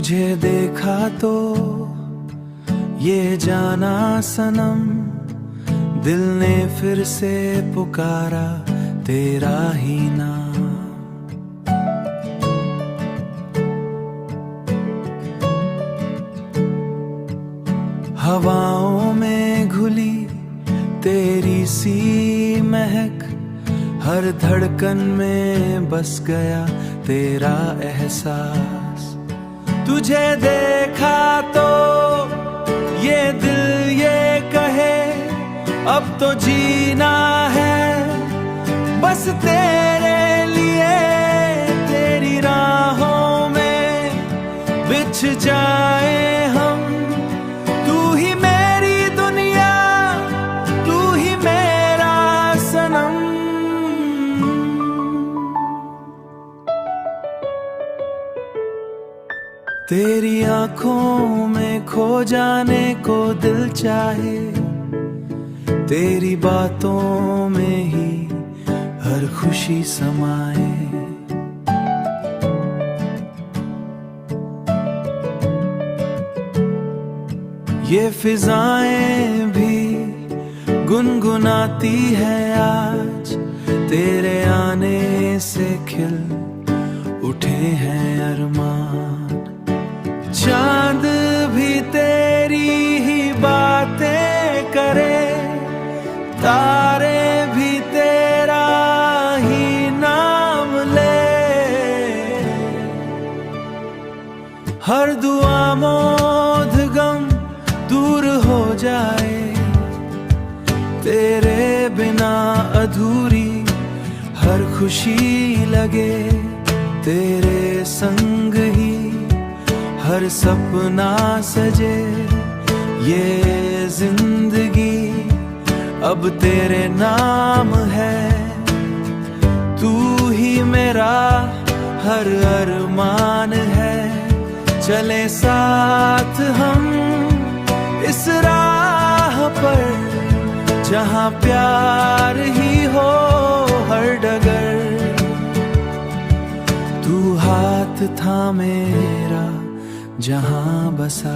तुझे देखा तो ये जाना सनम, दिल ने फिर से पुकारा तेरा ही नाम। हवाओं में घुली तेरी सी महक, हर धड़कन में बस गया तेरा एहसास। तुझे देखा तो ये दिल ये कहे अब तो जीना है बस तेरे लिए। तेरी राहों में बिछ जाए हम, तू ही मेरी दुनिया, तू ही मेरा सनम। तेरी आंखों में खो जाने को दिल चाहे, तेरी बातों में ही हर खुशी समाए। ये फिजाएं भी गुनगुनाती है आज, तेरे आने से खिल उठे हैं अरमान। चांद भी तेरी ही बातें करे, तारे भी तेरा ही नाम ले। हर दुआ मौत गम दूर हो जाए, तेरे बिना अधूरी हर खुशी लगे। तेरे संग ही हर सपना सजे, ये जिंदगी अब तेरे नाम है। तू ही मेरा हर अरमान है, चले साथ हम इस राह पर जहाँ प्यार ही हो हर डगर। तू हाथ था मेरा जहाँ बसा।